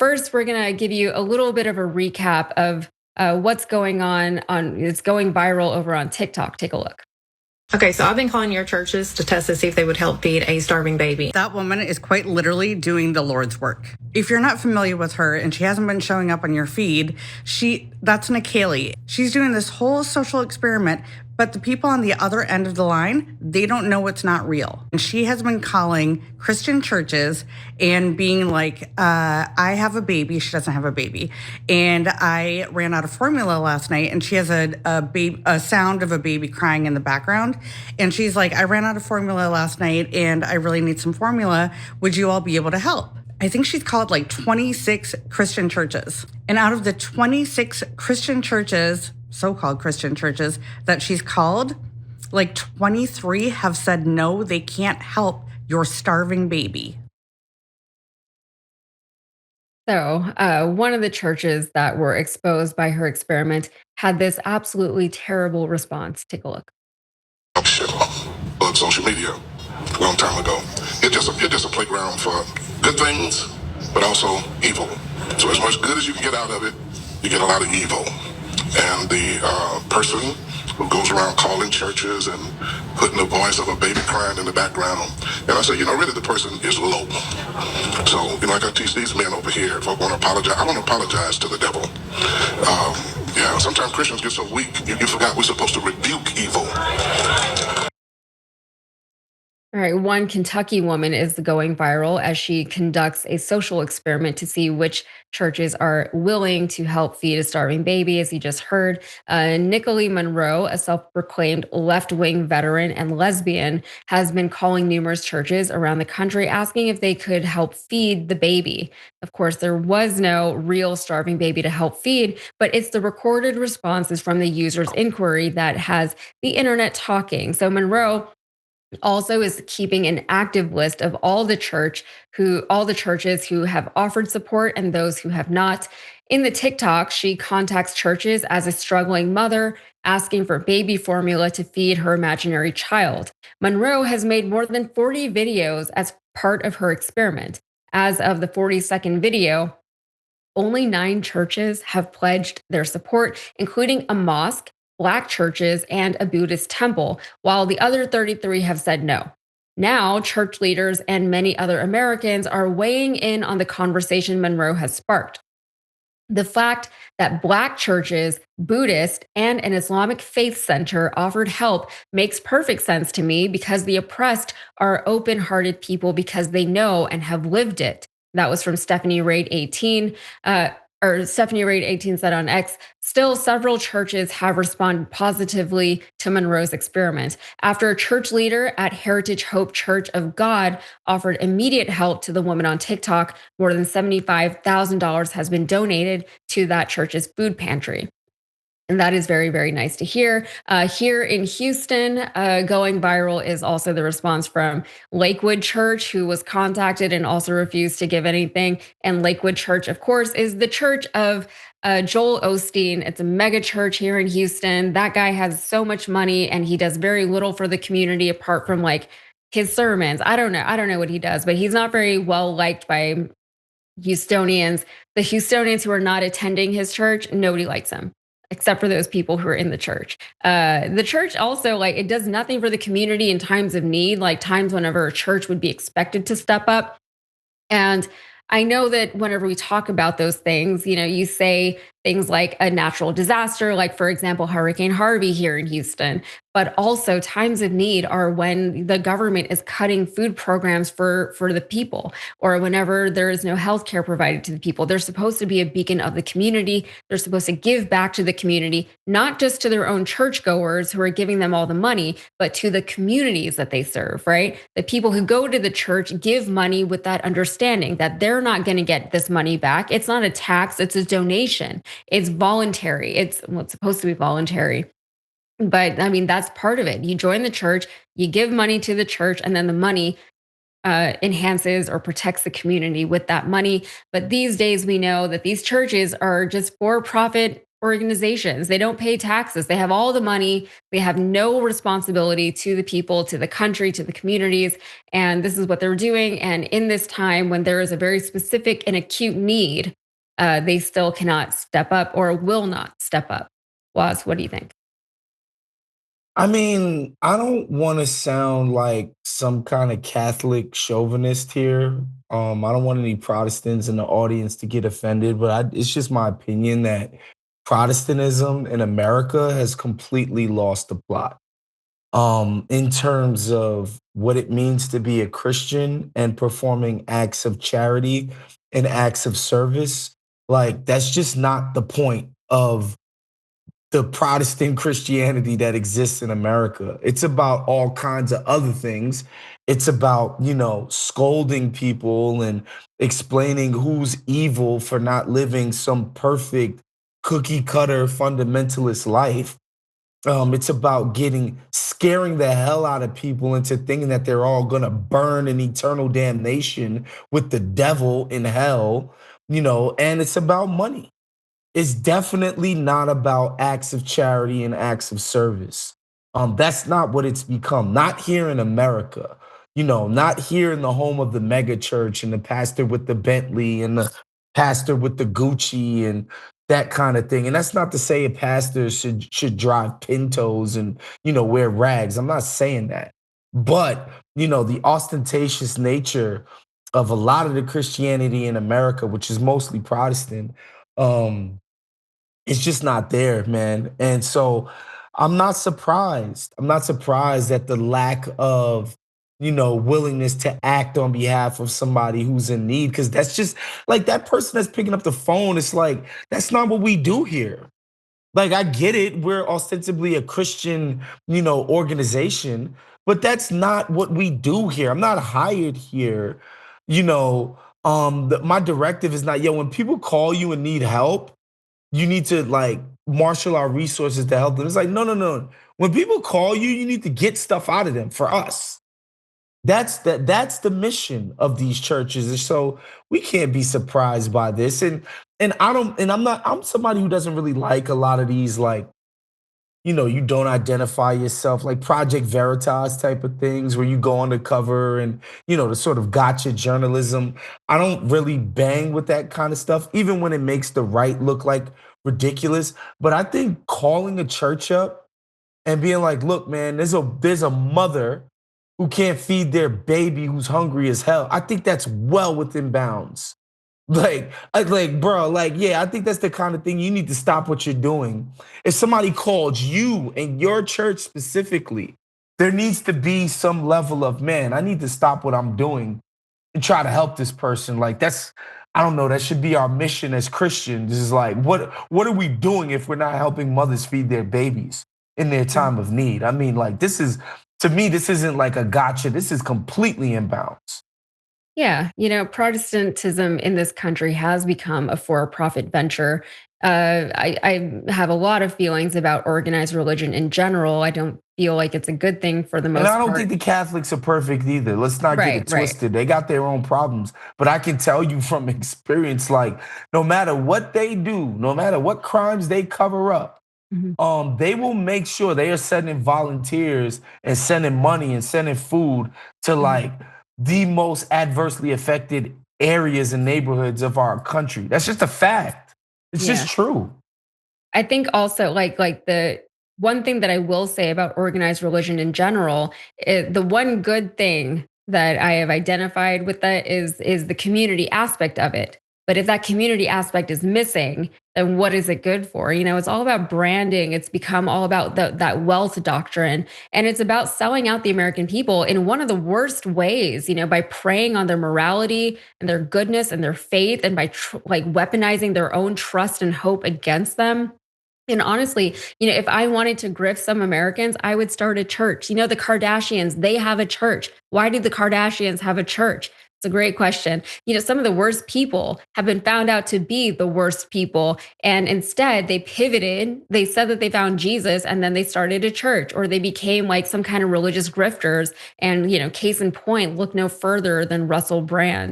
first, we're going to give you a little bit of a recap of what's going on. It's going viral over on TikTok. Take a look. Okay, so I've been calling your churches to test to see if they would help feed a starving baby. That woman is quite literally doing the Lord's work. If you're not familiar with her and she hasn't been showing up on your feed, that's Nikalie. She's doing this whole social experiment, but the people on the other end of the line, they don't know it's not real. And she has been calling Christian churches and being like, I have a baby. She doesn't have a baby. And I ran out of formula last night, and she has a sound of a baby crying in the background. And she's like, I ran out of formula last night and I really need some formula. Would you all be able to help? I think she's called like 26 Christian churches. And out of the 26 Christian churches, so-called Christian churches that she's called, like 23 have said, no, they can't help your starving baby. So one of the churches that were exposed by her experiment had this absolutely terrible response. Take a look. On social media a long time ago. It's just a playground for good things, but also evil. So as much good as you can get out of it, you get a lot of evil. And the person who goes around calling churches and putting the voice of a baby crying in the background, and I say, really the person is low. So, like I teach these men over here, if I want to apologize, I want to apologize to the devil. Sometimes Christians get so weak, you forgot we're supposed to rebuke evil. All right, one Kentucky woman is going viral as she conducts a social experiment to see which churches are willing to help feed a starving baby, as you just heard. Nikalie Monroe, a self-proclaimed left-wing veteran and lesbian, has been calling numerous churches around the country asking if they could help feed the baby. Of course, there was no real starving baby to help feed, but it's the recorded responses from the user's inquiry that has the internet talking. So Monroe also is keeping an active list of all the churches who have offered support and those who have not. In the TikTok, she contacts churches as a struggling mother asking for baby formula to feed her imaginary child. Monroe has made more than 40 videos as part of her experiment. As of the 42nd video, only 9 churches have pledged their support, including a mosque, Black churches, and a Buddhist temple, while the other 33 have said no. Now, church leaders and many other Americans are weighing in on the conversation Monroe has sparked. The fact that Black churches, Buddhist, and an Islamic faith center offered help makes perfect sense to me because the oppressed are open-hearted people because they know and have lived it. That was from Stephanie Raid 18. Stephanie Raid 18 said on X, still several churches have responded positively to Monroe's experiment. After a church leader at Heritage Hope Church of God offered immediate help to the woman on TikTok, more than $75,000 has been donated to that church's food pantry. And that is very, very nice to hear. Here in Houston, going viral is also the response from Lakewood Church, who was contacted and also refused to give anything. And Lakewood Church, of course, is the church of Joel Osteen. It's a mega church here in Houston. That guy has so much money and he does very little for the community apart from like his sermons. I don't know what he does, but he's not very well liked by Houstonians. The Houstonians who are not attending his church, nobody likes him except for those people who are in the church. The church also, it does nothing for the community in times of need, like times whenever a church would be expected to step up. And I know that whenever we talk about those things, you say things like a natural disaster, like, for example, Hurricane Harvey here in Houston. But also times of need are when the government is cutting food programs for the people, or whenever there is no health care provided to the people. They're supposed to be a beacon of the community. They're supposed to give back to the community, not just to their own churchgoers who are giving them all the money, but to the communities that they serve, right? The people who go to the church give money with that understanding that they're not going to get this money back. It's not a tax, it's a donation. It's voluntary. It's supposed to be voluntary. But I mean, that's part of it. You join the church, you give money to the church, and then the money enhances or protects the community with that money. But these days, we know that these churches are just for-profit organizations. They don't pay taxes. They have all the money. They have no responsibility to the people, to the country, to the communities. And this is what they're doing. And in this time when there is a very specific and acute need, they still cannot step up or will not step up. Was, what do you think? I mean, I don't want to sound like some kind of Catholic chauvinist here. I don't want any Protestants in the audience to get offended, but it's just my opinion that Protestantism in America has completely lost the plot. In terms of what it means to be a Christian and performing acts of charity and acts of service, like that's just not the point of the Protestant Christianity that exists in America. It's about all kinds of other things. It's about, scolding people and explaining who's evil for not living some perfect cookie cutter fundamentalist life. It's about scaring the hell out of people into thinking that they're all gonna burn in eternal damnation with the devil in hell, and it's about money. It's definitely not about acts of charity and acts of service. That's not what it's become. Not here in America. Not here in the home of the mega church and the pastor with the Bentley and the pastor with the Gucci and that kind of thing. And that's not to say a pastor should drive Pintos and wear rags. I'm not saying that. But the ostentatious nature of a lot of the Christianity in America, which is mostly Protestant, um, it's just not there, man. And so I'm not surprised. I'm not surprised at the lack of, willingness to act on behalf of somebody who's in need. Cause that's just like that person that's picking up the phone. It's like, that's not what we do here. Like, I get it. We're ostensibly a Christian, organization, but that's not what we do here. I'm not hired here. My directive is not, when people call you and need help, you need to like marshal our resources to help them. It's like, no, no, no. When people call you, you need to get stuff out of them for us. That's the mission of these churches. And so we can't be surprised by this. And I'm somebody who doesn't really like a lot of these like, you don't identify yourself, like Project Veritas type of things where you go undercover and, the sort of gotcha journalism. I don't really bang with that kind of stuff, even when it makes the right look like ridiculous. But I think calling a church up and being like, look, man, there's a mother who can't feed their baby who's hungry as hell. I think that's well within bounds. Bro, yeah, I think that's the kind of thing you need to stop what you're doing. If somebody called you and your church specifically, there needs to be some level of, man, I need to stop what I'm doing and try to help this person. Like I don't know, that should be our mission as Christians. Is like, what are we doing if we're not helping mothers feed their babies in their time of need? I mean, like to me, this isn't like a gotcha. This is completely inbounds. Yeah, Protestantism in this country has become a for-profit venture. I have a lot of feelings about organized religion in general. I don't feel like it's a good thing for the And most I don't part. think the Catholics are perfect either. Let's not get it Right, right. twisted. They got their own problems. But I can tell you from experience, like, no matter what they do, no matter what crimes they cover up, Mhm. they will make sure they are sending volunteers and sending money and sending food to Mhm. like the most adversely affected areas and neighborhoods of our country. That's just a fact. It's Yeah. just true. I think also like the one thing that I will say about organized religion in general, the one good thing that I have identified with that is the community aspect of it. But if that community aspect is missing, then what is it good for? It's all about branding. It's become all about that wealth doctrine. And it's about selling out the American people in one of the worst ways, by preying on their morality and their goodness and their faith and by like weaponizing their own trust and hope against them. And honestly, if I wanted to grift some Americans, I would start a church. The Kardashians, they have a church. Why do the Kardashians have a church? It's a great question. Some of the worst people have been found out to be the worst people. And instead, they pivoted. They said that they found Jesus and then they started a church or they became like some kind of religious grifters. And, case in point, look no further than Russell Brand.